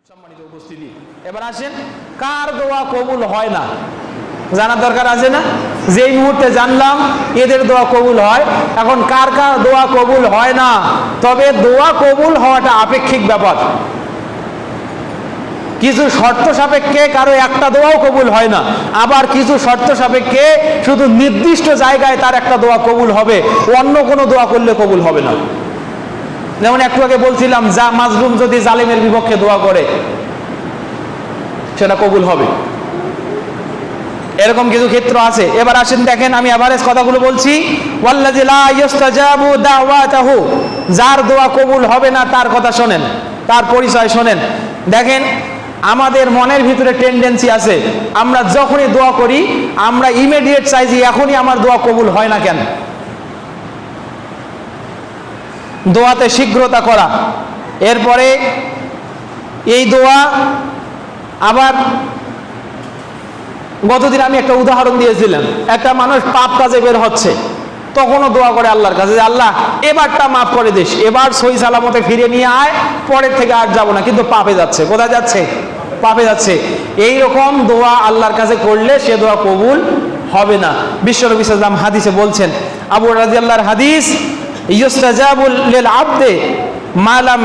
সম্মানিত উপস্থিতি, এবার আসেন কার দোয়া কবুল হয় না জানার দরকার আছে না? যেই মুহূর্তে জানলাম এদের দোয়া কবুল হয়, এখন কার কার দোয়া কবুল হয় না। তবে দোয়া কবুল হওয়াটা আপেক্ষিক ব্যাপার। কিছু শর্ত সাপেক্ষে কারো একটা দোয়াও কবুল হয় না, আবার কিছু শর্ত সাপেক্ষে শুধু নির্দিষ্ট জায়গায় তার একটা দোয়া কবুল হবে, অন্য কোনো দোয়া করলে কবুল হবে না। যেমন একটু আগে বলছিলাম, যা মাজলুম যদি জালেমের বিপক্ষে দোয়া করে সেটা কবুল হবে, এরকম কিছু ক্ষেত্র আছে। এবার আসেন দেখেন, আমি এভারেজ কথাগুলো বলছি। ওয়াল্লাযী লা ইস্তাজাবু দাওয়াতাহু, যার দোয়া কবুল হবে না তার কথা শোনেন, তার পরিচয় শোনেন। দেখেন, আমাদের মনের ভিতরে টেন্ডেন্সি আছে, আমরা যখনই দোয়া করি আমরা ইমিডিয়েট চাই যে এখনই আমার দোয়া কবুল হয় না কেন, দোয়াতে শীঘ্রতা করা। এরপরে এই দোয়া আবার গতদিন আমি একটা উদাহরণ দিয়েছিলাম, একটা মানুষ পাপ কাজে বের হচ্ছে, তখনও দোয়া করে আল্লাহর কাছে যে আল্লাহ এবারটা মাফ করে দিস, এবার সহি সালামতে ফিরে নিয়ে আয়, পরের থেকে আর যাবো না। কিন্তু পাপে যাচ্ছে, কোথায় যাচ্ছে? পাপে যাচ্ছে। এইরকম দোয়া আল্লাহর কাছে করলে সে দোয়া কবুল হবে না। বিশ্বনবী সাল্লাল্লাহু আলাইহি ওয়াসাল্লাম হাদিসে বলছেন, আবু রাদিয়াল্লাহর হাদিস, ইউস্তাজাবু লিল আবদে মা লাম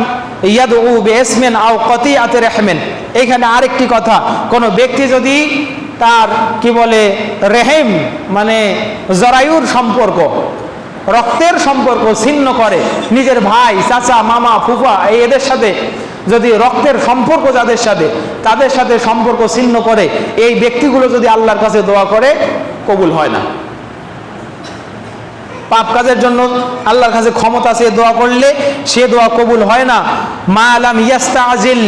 ইয়াদউ বিইসমিন আও কাতিআতি রাহমিন। এখানে আরেকটি কথা, কোন ব্যক্তি যদি তার কি বলে রেহেম মানে জরায়ুর সম্পর্ক, রক্তের সম্পর্ক ছিন্ন করে, নিজের ভাই, চাচা, মামা, ফুফা এদের সাথে যদি রক্তের সম্পর্ক যাদের সাথে, তাদের সাথে সম্পর্ক ছিন্ন করে, এই ব্যক্তিগুলো যদি আল্লাহর কাছে দোয়া করে কবুল হয় না। পাপ কাজের জন্য আল্লাহর কাছে ক্ষমতা আছে, দোয়া করলে সে দোয়া কবুল হয় না। মা লাম ইয়াস্তাজিল,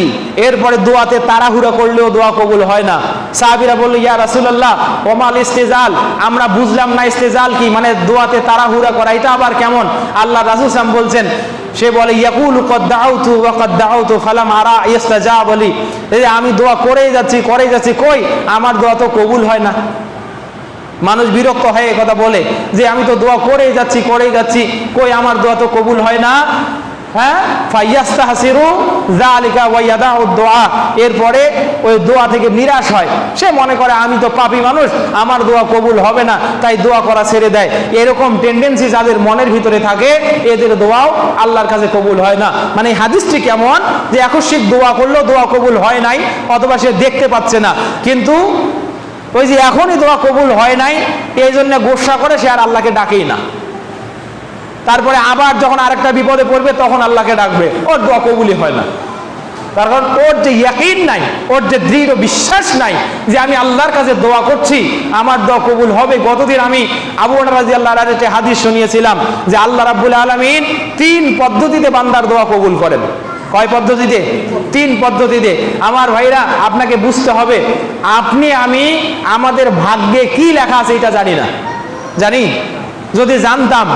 এরপরে দোয়াতে তাড়াহুড়া করলেও দোয়া কবুল হয় না। সাহাবীরা বলল, ইয়া রাসূলুল্লাহ ওমাল ইস্তিজাল, আমরা বুঝলাম না ইস্তিজাল কি, মানে দোয়াতে তাড়াহুড়া করা, এটা আবার কেমন? আল্লাহ রাসূল সাল্লাল্লাহু আলাইহি ওয়াসাল্লাম বলছেন, সে বলে ইয়াকুলু ক্বাদ দাউতু ওয়া ক্বাদ দাউতু ফালাম আরা ইস্তাজাব লি, এই যে আমি দোয়া করেই যাচ্ছি, কই আমার দোয়া তো কবুল হয় না। মানুষ বিরক্ত হয়ে কথা বলে যে আমি তো দোয়া করেই যাচ্ছি, কই আমার দোয়া তো কবুল হয় না। হ্যাঁ, ফাইয়াস্তাহসিরু যালিকা ওয়া ইয়াদাউ দুআ, এরপরে ওই দোয়া থেকে নিরাশ হয়, সে মনে করে আমি তো পাপী মানুষ, আমার দোয়া কবুল হবে না, তাই দোয়া করা ছেড়ে দেয়। এরকম টেন্ডেন্সি যাদের মনের ভিতরে থাকে এদের দোয়াও আল্লাহর কাছে কবুল হয় না। মানে হাদিসটি কেমন যে আকস্মিক দোয়া করলো দোয়া কবুল হয় নাই, অথবা সে দেখতে পাচ্ছে না, কিন্তু ওই যে এখনই দোয়া কবুল হয় নাই এই জন্য গোসা করে সে আর আল্লাহকে ডাকেই না। তারপরে আবার যখন আরেকটা বিপদে পড়বে তখন আল্লাহকে ডাকবে, ওর দোয়া কবুলই হয় না। তার কারণ ওর যে ইয়াকিন নাই, ওর যে দৃঢ় বিশ্বাস নাই যে আমি আল্লাহর কাছে দোয়া করছি আমার দোয়া কবুল হবে। গতদিন আমি আবু হুরায়রা রাদিয়াল্লাহু আনহু একটা হাদিস শুনিয়েছিলাম যে আল্লাহ রাব্বুল আলামিন 3 পদ্ধতিতে বান্দার দোয়া কবুল করেন। কয় পদ্ধতিতে? 3 পদ্ধতিতে। আমার ভাইরা, আপনাকে বুঝতে হবে, আপনি আমি আমাদের ভাগ্যে কি লেখা আছে এটা জানি না। জানি? যদি জানতাম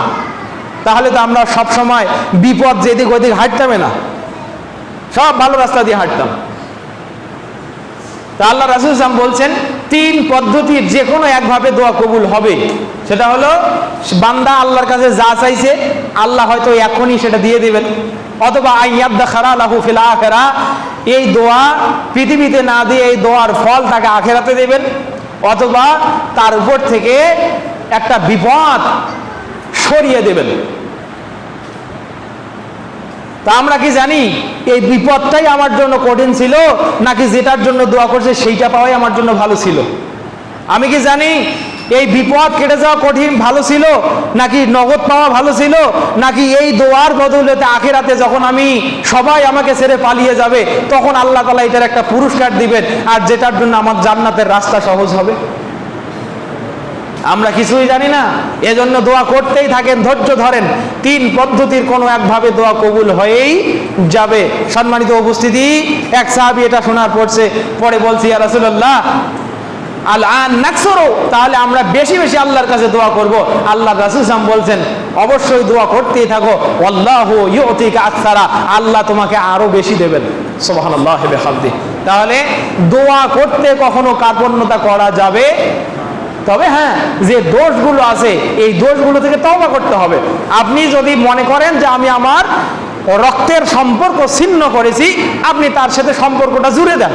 তাহলে তো আমরা সব সময় বিপদ যেদিক ওইদিক হাঁটতামই না, সব ভালো রাস্তা দিয়ে হাঁটতাম। তা আল্লাহ রাসূল সাল্লাল্লাহু আলাইহি ওয়াসাল্লাম বলছেন 3 পদ্ধতির যে কোনো একভাবে দোয়া কবুল হবে। সেটা হলো, বান্দা আল্লাহর কাছে যা চাইছে আল্লাহ হয়তো এখনই সেটা দিয়ে দিবেন, অথবা আইয়াদখারা লাহু ফিল আখিরা, এই দোয়া পৃথিবীতে না দিয়ে এই দোয়ার ফল তাকে আখিরাতে দেবেন, অথবা তার উপর থেকে একটা বিপদ সরিয়ে দেবেন। তা আমরা কি জানি এই বিপদটাই আমার জন্য কঠিন ছিল, নাকি যেটার জন্য দোয়া করছে সেইটা পাওয়াই আমার জন্য ভালো ছিল? আমি কি জানি এই বিপদ কেটে যাওয়া কঠিন ভালো ছিল, নাকি নগদ পাওয়া ভালো ছিল, নাকি এই দোয়ার বদৌলতে আখিরাতে যখন আমি সবাই আমাকে ছেড়ে পালিয়ে যাবে তখন আল্লাহ তাআলা এটার একটা পুরস্কার দিবেন, আর যেটার জন্য আমার জান্নাতের রাস্তা সহজ হবে? আমরা কিছুই জানি না, এজন্য দোয়া করতেই থাকেন, ধৈর্য ধরেন। 3 পদ্ধতির কোনো একভাবে দোয়া কবুল হয়েই যাবে। সম্মানিত উপস্থিতি, এক সাহাবী এটা শোনার পরে বলছি, ইয়া রাসূলুল্লাহ আল-আন নাকসুরু, তাহলে আমরা বেশি বেশি আল্লাহর কাছে দোয়া করব। আল্লাহ রাসূল সাল্লাল্লাহু আলাইহি ওয়াসাল্লাম বলছেন, অবশ্যই দোয়া করতেই থাকো, আল্লাহু ইউতিকা আকসারা, আল্লাহ তোমাকে আরো বেশি দেবেন। সুবহানাল্লাহি ওয়া বিহামদিহি। তাহলে দোয়া করতে কখনো কার্পণ্যতা করা যাবে, তবে হ্যাঁ, যে দোষগুলো আছে এই দোষগুলো থেকে তওবা করতে হবে। আপনি যদি মনে করেন যে আমি আমার রক্তের সম্পর্ক ছিন্ন করেছি, আপনি তার সাথে সম্পর্কটা জুড়ে দেন।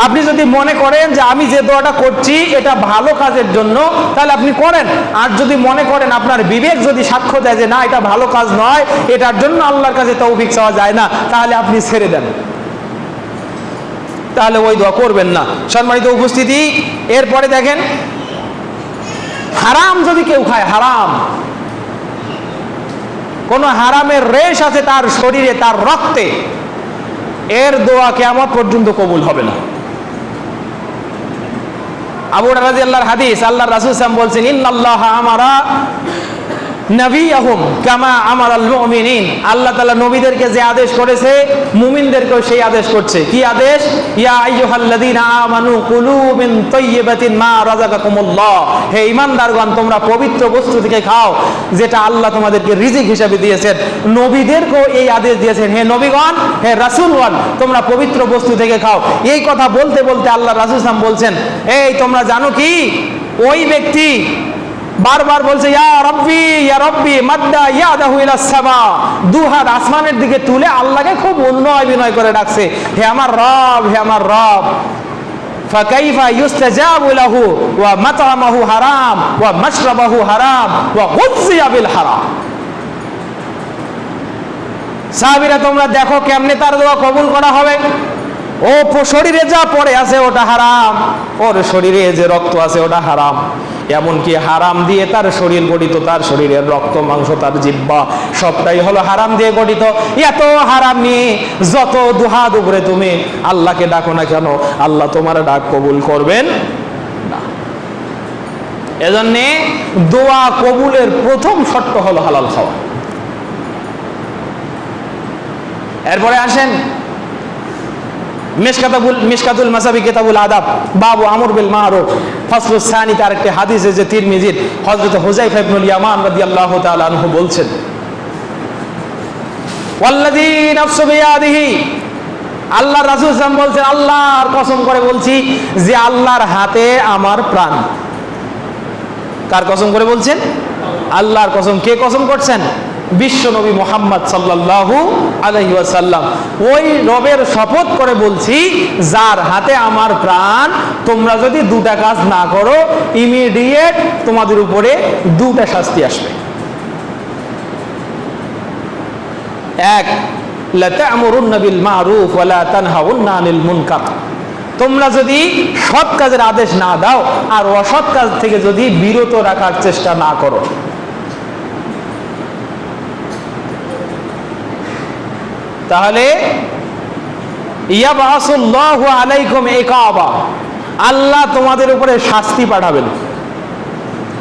আপনি যদি মনে করেন যে আমি যে দোয়াটা করছি এটা ভালো কাজের জন্য, তাহলে আপনি করেন। আর যদি মনে করেন, আপনার বিবেক যদি সাক্ষ্য দেয় যে না এটা ভালো কাজ নয়, এটার জন্য আল্লাহর কাছে তৌফিক চাওয়া যায় না, তাহলে আপনি ছেড়ে দেন, তাহলে ওই দোয়া করবেন না। সম্মানিত উপস্থিতি, এরপরে দেখেন, হারাম যদি কেউ খায়, হারাম, কোন হারামের রেশ আছে তার শরীরে, তার রক্তে, এর দোয়া কিয়ামত পর্যন্ত কবুল হবে না। আবু হুরায়রা রাদিয়াল্লাহু হাদিস, আল্লাহর রাসূল সাল্লাল্লাহু আলাইহি ওয়াসাল্লাম বলছেন, ইন্নাল্লাহা আমারা নবিয়াহুম কামা আমারাল মুমিনিন, আল্লাহ তাআলা নবীদেরকে যে আদেশ করেছে মুমিনদেরকেও সেই আদেশ করছে। কি আদেশ? ইয়া আইয়ুহাল্লাযীনা আমানু কুলু মিন তাইয়্যিবাতিন মা রাযাকাকুমুল্লাহ, হে ঈমানদারগণ তোমরা পবিত্র বস্তু থেকে খাও যেটা আল্লাহ তোমাদেরকে রিজিক হিসেবে দিয়েছেন। নবীদেরকেও এই আদেশ দিয়েছেন, হে নবীগণ, হে রাসূলগণ, তোমরা পবিত্র বস্তু থেকে খাও। এই কথা বলতে বলতে আল্লাহ রাসূল সাল্লাল্লাহু আলাইহি ওয়াসাল্লাম বলছেন, এই তোমরা জানো কি ওই ব্যক্তি বারবার বলছে ইয়া রব্বি মাদ্দা ইয়াদাহু ইলাস সামা, দুহাত আসমানের দিকে তুলে আল্লাহকে খুব উন্নয় বিনয় করে ডাকছে, হে আমার রব, হে আমার রব। ফাকাইফা ইউস্তাজাবু লাহু ওয়া মাতআমাহু হারাম ওয়া মাশরাবাহু হারাম ওয়া গুযিয়া বিল হারাম। সাহাবীরা তোমরা দেখো কেমনে তার দোয়া কবুল করা হবে। ও শরীরে যা পড়ে আছে ওটা হারাম, ওর শরীরে যে রক্ত আছে ওটা হারাম, এমনকি হারাম দিয়ে তার শরীর গঠিত, তার শরীরের রক্ত মাংস, তার জিহ্বা সবটাই হলো হারাম দিয়ে গঠিত। এত হারাম নিয়ে যত দুহাত উপরে তুমি আল্লাহকে ডাকো না কেন, আল্লাহ তোমার ডাক কবুল করবেন না। এজন্যে দোয়া কবুলের প্রথম শর্ত হলো হালাল খাওয়া। এরপরে আসেন মিশকাতুল মাসাবি কিতাবুল আদাব, বাবু আমর বিল মারুফ, ফাসলুস সানি, তার একটি হাদিসে যে তিরমিজির হযরত হুযায়ফা ইবনুল ইয়ামান রাদিয়াল্লাহু তাআলা আনহু বলছেন, ওয়াল্লাযী নাফসু বিয়াদিহি, আল্লাহর রাসূল সাল্লাল্লাহু আলাইহি ওয়াসাল্লাম বলছেন, আল্লাহর কসম করে বলছি যে আল্লাহর হাতে আমার প্রাণ। কার কসম করে বলছেন? আল্লাহর কসম। কে কসম করছেন? বিশ্ব নবী মুহাম্মদ সাল্লাল্লাহু আলাইহি ওয়াসাল্লাম। ওই রবের শপথ করে বলছি যার হাতে আমার প্রাণ, তোমরা যদি দুটা কাজ না করো ইমিডিয়েট তোমাদের উপরে দুটা শাস্তি আসবে। এক, লা তা'মুরুন্না বিল মারুফ ওয়া লা তানহাউন্না আনিল মুনকার, তোমরা যদি সৎ কাজের আদেশ না দাও আর অসৎ কাজ থেকে যদি বিরত রাখার চেষ্টা না করো। তাহলে ইয়াবআসুল্লাহু আলাইকুম ইকাবা, আল্লাহ তোমাদের উপরে শাস্তি পাঠাবেন।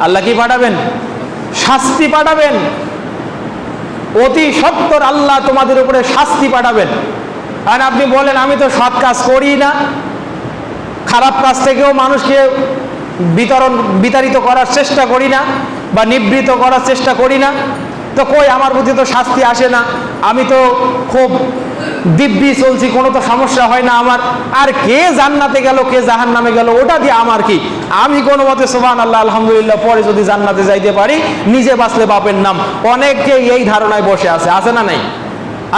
আল্লাহ কি পাঠাবেন? শাস্তি পাঠাবেন। অতি সত্বর আল্লাহ তোমাদের উপরে শাস্তি পাঠাবেন। আর আপনি বলেন আমি তো সৎ কাজ করি না, খারাপ কাজ থেকেও মানুষকে বিতাড়িত করার চেষ্টা করি না বা নিবৃত করার চেষ্টা করি না, তো কই আমার প্রতি তো শাস্তি আসে না, আমি তো খুব দিব্যি চলছি, কোনো তো সমস্যা হয় না আমার। আর কে জান্নাতে গেল কে জাহান্নামে গেল ওটা দিয়ে আমার কি? আমি কোনো মতে সুবহানাল্লাহ আলহামদুলিল্লাহ পরে যদি জান্নাতে যাইতে পারি, নিজে বাঁচলে বাপের নাম। অনেকে এই ধারণায় বসে আছে, আছে না নাই?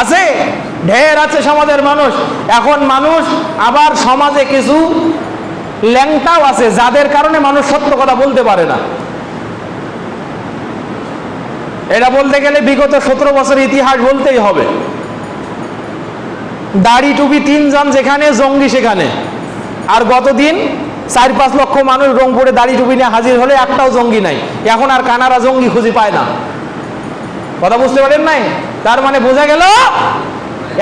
আছে, ঢের আছে সমাজের মানুষ। এখন মানুষ আবার সমাজে কিছু ল্যাংটাও আছে যাদের কারণে মানুষ সত্য কথা বলতে পারে না। এটা বলতে গেলে বিগত 17 বছরের ইতিহাস বলতেই হবে। দাড়ি টুপি 3 জন যেখানে, জঙ্গি সেখানে। আর গতদিন 4-5 লক্ষ মানুষ রংপুরে দাড়ি টুপি নিয়ে হাজির হলে একটাও জঙ্গি নাই। এখন আর কানারা জঙ্গি খুঁজে পায় না। কথা বুঝতে পারেন নাই? তার মানে বোঝা গেল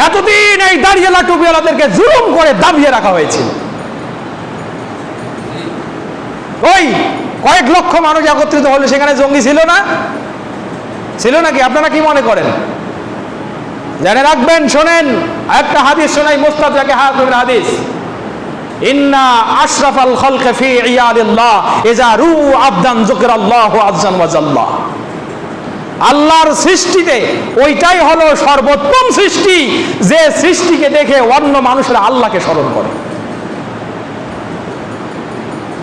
এতদিন এই দাড়িওয়ালা টুপিওয়ালাদেরকে জুলুম করে দাবিয়ে রাখা হয়েছিল। ওই কয়েক লক্ষ মানুষ একত্রিত হলে সেখানে জঙ্গি ছিল না? ছিল নাকি? আপনারা কি মনে করেন? জেনে রাখবেন, শোনেন একটা হাদিস শোনাই, মুস্তাদরাকে হাকিমের হাদিস, ইন্না আশরাফাল খালকি ফি ইয়াদিল্লাহ ইযা রু আবদান যুকরাল্লাহু আযজা ওয়া জাল্লা। আল্লাহর সৃষ্টিতে ওইটাই হলো সর্বোত্তম সৃষ্টি যে সৃষ্টিকে দেখে অন্য মানুষেরা আল্লাহকে স্মরণ করে।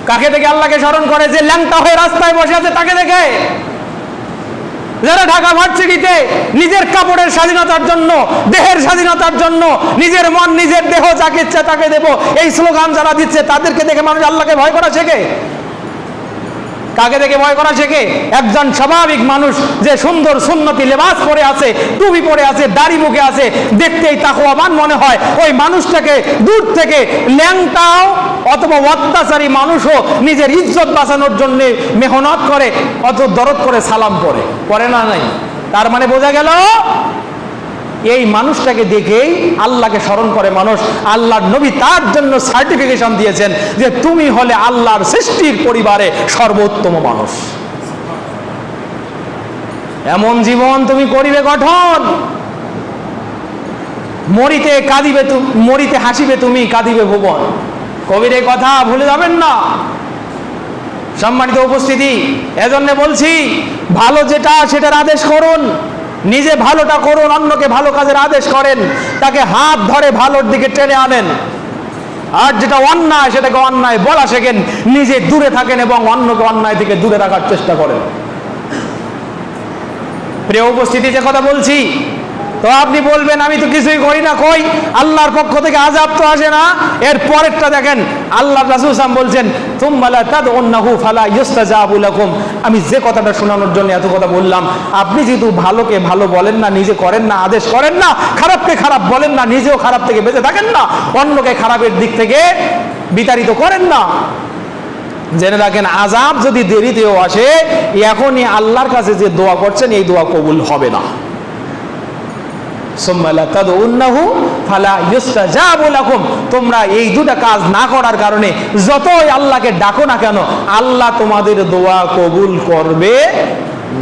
কাকে দেখে আল্লাহকে স্মরণ করে? যে ল্যাংটা হয়ে রাস্তায় বসে আছে তাকে দেখে। যারা ঢাকা ভার্সিটিতে নিজের কাপড়ের স্বাধীনতার জন্য, দেহের স্বাধীনতার জন্য, নিজের মন নিজের দেহ যাকে ইচ্ছা তাকে দেব এই স্লোগান যারা দিচ্ছে, তাদেরকে দেখে মানুষ আল্লাহকে ভয় করা শেখে। কাকে দেখে ভয় করা শেখে? একজন স্বাভাবিক মানুষ যে সুন্দর সুন্নতি লেবাস পরে আছে, টুপি পরে আছে, দাড়ি মুখে আছে, দেখতেই তাকওয়াবান মনে হয়, ওই মানুষটাকে দূর থেকে ল্যাংটাও অথবা অত্যাচারী মানুষও নিজের ইজ্জত বাঁচানোর জন্য মেহনত করে, অত দরদ করে সালাম পড়ে না নাই। তার মানে বোঝা গেল এই মানুষটাকে দেখেই আল্লাহকে স্মরণ করে মানুষ। আল্লাহর নবী তার জন্য সার্টিফিকেশন দিয়েছেন যে তুমি হলে আল্লাহর সৃষ্টির পরিবারে সর্বোত্তম মানুষ। এমন জীবন তুমি করিবে গঠন, মরিতে কাঁদিবে, মরিতে হাসিবে তুমি, কাঁদিবে ভুবন। কবির এই কথা ভুলে যাবেন না। সম্মানিত উপস্থিতি, এজন্য বলছি ভালো যেটা সেটার আদেশ করুন, নিজে ভালোটা করুন, অন্যকে ভালো কাজের আদেশ করেন, তাকে হাত ধরে ভালোর দিকে টেনে আনেন। আর যেটা অন্যায় সেটাকে অন্যায় বলা শেখেন, নিজে দূরে থাকেন এবং অন্যকে অন্যায় থেকে দূরে রাখার চেষ্টা করেন। প্রিয় উপস্থিতি, যে কথা বলছি, তো আপনি বলবেন আমি তো কিছুই করি না, কই আল্লাহর পক্ষ থেকে আযাব তো আসে না। এর পরেরটা দেখেন, আল্লাহ রাসূল সাল্লাল্লাহু আলাইহি ওয়াসাল্লাম বলছেন তুম্মা লা তাদউন্নাহু ফালা ইস্তাজাবু লাকুম। আমি যে কথাটা শোনানোর জন্য এত কথা বললাম, আপনি যেহেতু ভালোকে ভালো বলেন না, নিজে করেন না, আদেশ করেন না, খারাপকে খারাপ বলেন না, নিজেও খারাপ থেকে বেঁচে থাকেন না, অন্যকে খারাপের দিক থেকে বিতাড়িত করেন না, জেনে রাখেন আযাব যদি দেরিতেও আসে, এখনই আল্লাহর কাছে যে দোয়া করছেন এই দোয়া কবুল হবে না। তোমরা এই দুটা কাজ না করার কারণে যতই আল্লাহকে ডাকো না কেন, আল্লাহ তোমাদের দোয়া কবুল করবে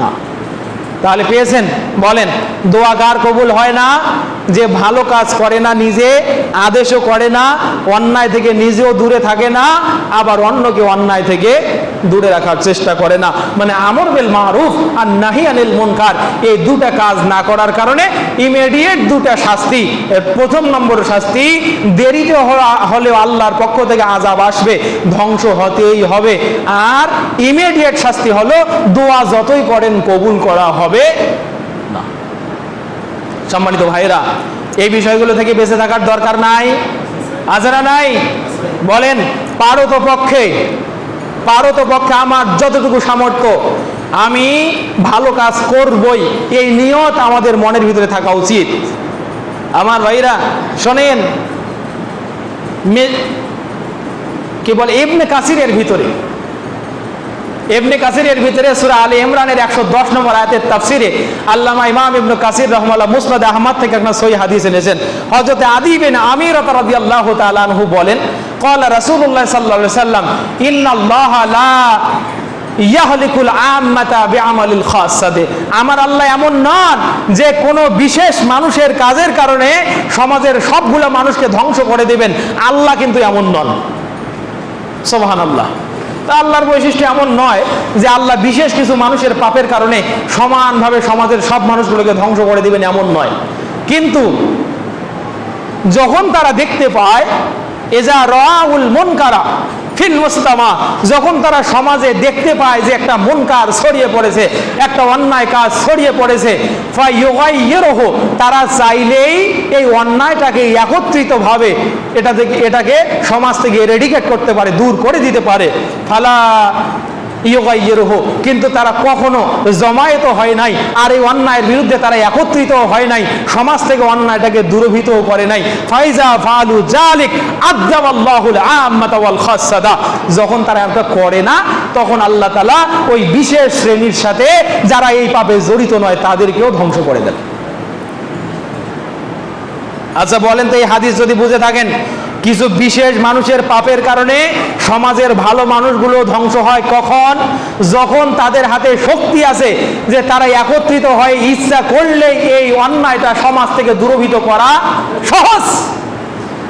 না। তাহলে পেয়েছেন? বলেন, দোয়া কার কবুল হয় না? যে ভালো কাজ করে না, নিজে আদেশও করে না, অন্যায় থেকে নিজেও দূরে থাকে না, আবার অন্যকে অন্যায় থেকে দূরে রাখার চেষ্টা করে না। মানে আমর বিল মারুফ আর নাহি আনিল মুনকার, এই দুটা কাজ না করার কারণে ইমিডিয়েট দুটা শাস্তি। প্রথম নম্বর শাস্তি, দেরিতে হলেও আল্লাহর পক্ষ থেকে আযাব আসবে, ধ্বংস হতেই হবে। আর ইমিডিয়েট শাস্তি হলো দোয়া যতই করেন কবুল করা হবে না। সম্মানিত ভাইরা, এই বিষয়গুলো থেকে বেঁচে থাকার দরকার নাই? আছে না নাই? বলেন, পারো তো পক্ষে আমার যতটুকু সামর্থ্য আমি ভালো কাজ করবই, এই নিয়ত আমাদের মনের ভিতরে থাকা উচিত। আমার ভাইরা শোনেন, কেবল ইবনে কাসিরের ভিতরে সূরা আলে ইমরানের 110 নম্বর আয়াতের তাফসিরে আল্লামা ইমাম ইবনে কাসির রাহমাহুল্লাহ মুসনাদ আহমদ থেকে একটা সহিহ হাদিস এনেছেন। হযরত আদি বিন আমির রাদিয়াল্লাহু তাআলা আনহু বলেন, ক্বালা রাসূলুল্লাহ সাল্লাল্লাহু আলাইহি ওয়াসাল্লাম ইন্নাল্লাহা লা ইয়াহলিকুল আম্মাতা বিআমালিল খাসাদে। আমার আল্লাহ এমন নন যে কোনো বিশেষ মানুষের কাজের কারণে সমাজের সবগুলো মানুষকে ধ্বংস করে দিবেন। আল্লাহ কিন্তু এমন নন। সুবহানাল্লাহ। তা আল্লাহর বৈশিষ্ট্য এমন নয় যে আল্লাহ বিশেষ কিছু মানুষের পাপের কারণে সমানভাবে সমাজের সব মানুষগুলোকে ধ্বংস করে দিবেন, এমন নয়। কিন্তু যখন তারা দেখতে পায়, এজা রাউল মুনকারা ফিল মুসতামা, যখন তারা সমাজে দেখতে পায় যে একটা মুনকার ছড়িয়ে পড়েছে, একটা অন্যায় কাজ ছড়িয়ে পড়েছে, ফায়ুগাইয়িরহু, তারা চাইলেই এই অন্যায়টাকে একত্রিতভাবে এটাকে সমাজ থেকে এরেডিকেট করতে পারে, দূর করে দিতে পারে। ফালা ইউগাইয়িরহু, কিন্তু তারা কখনো জমায়েত হয় নাই, আর এই অন্যায়ের বিরুদ্ধে তারা একত্রিত হয় নাই, সমাজ থেকে অন্যায়টাকে দূরভীতও করে নাই। ফাইজা ফালু জালিক আযাবাল্লাহুল আম্মাতা ওয়াল খাসাদা, যখন তারা এটা করে না, তখন আল্লাহ তাআলা ওই বিশেষ শ্রেণীর সাথে যারা এই পাপে জড়িত নয় তাদেরকেও ধ্বংস করে দেন। আচ্ছা বলেন তো, এই হাদিস যদি বুঝে থাকেন, কিছু বিশেষ মানুষের পাপের কারণে সমাজের ভালো মানুষগুলো ধ্বংস হয় কখন? যখন তাদের হাতে শক্তি আছে যে তারা একত্রিত হয়, ইচ্ছা করলে এই অন্যায়টা সমাজ থেকে দূরভীত করা সহজ।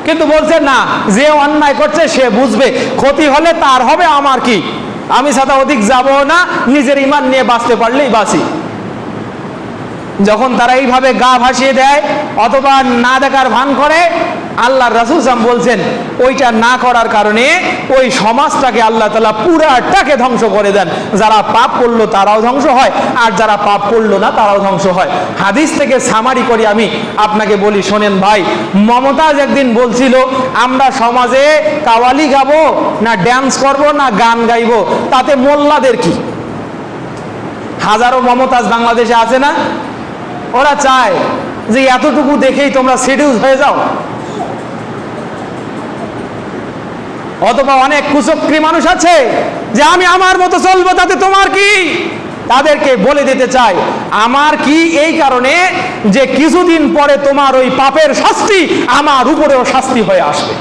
কিন্তু বলছে না, যে অন্যায় করছে সে বুঝবে, ক্ষতি হলে তার হবে, আমার কি, আমি সাথে অধিক যাব না, নিজের ঈমান নিয়ে বাঁচতে পারলেই বাঁচি। যখন তারা এইভাবে গা ভাসিয়ে দেয় অথবা না দেখার ভান করে, আল্লাহর রাসূল সাল্লাল্লাহু আলাইহি ওয়াসাল্লাম বলছেন ওইটা না করার কারণে ওই সমাজটাকে আল্লাহ তাআলা পুরাটাকে ধ্বংস করে দেন। যারা পাপ করলো তারাও ধ্বংস হয়, আর যারা পাপ করলো না তারাও ধ্বংস হয়। হাদিস থেকে সামারি করি আমি আপনাকে বলি, শোনেন ভাই। মমতাজ একদিন বলছিল, আমরা সমাজে কাওয়ালি গাবো না ড্যান্স করব না গান গাইবো, তাতে মোল্লাদের কি? হাজারো মমতাজ বাংলাদেশে আছে না? ওরা চায় যে এতটুকু দেখেই তোমরা সিডিউস হয়ে যাও। অথবা অনেক কুচক্রী মানুষ আছে যে আমি আমার মতো চলবো, তাতে তোমার কি? তাদেরকে বলে দিতে চাই, আমার কি এই কারণে যে কিছুদিন পরে তোমার ওই পাপের শাস্তি আমার উপরেও শাস্তি হয়ে আসবে।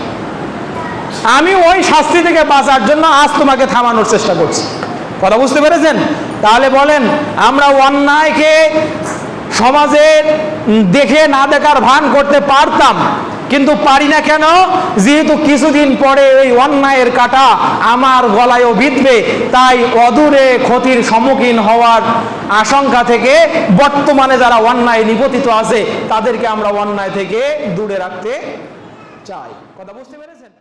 আমি ওই শাস্তি থেকে বাঁচার জন্য আজ তোমাকে থামানোর চেষ্টা করছি। কথা বুঝতে পেরেছেন? তাহলে বলেন, আমরা অন্যায়কে সমাজে দেখে না দেখার ভান করতে পারতাম, কিন্তু পারি না কেন? যেহেতু কিছুদিন পরে ওই অন্যায়ের কাঁটা আমার গলায়ও বিঁধবে, তাই অদূরে ক্ষতির সম্মুখীন হওয়ার আশঙ্কা থেকে বর্তমানে যারা অন্যায় নিপতিত আছে তাদেরকে আমরা অন্যায় থেকে দূরে রাখতে চাই। কথা বুঝতে পেরেছেন?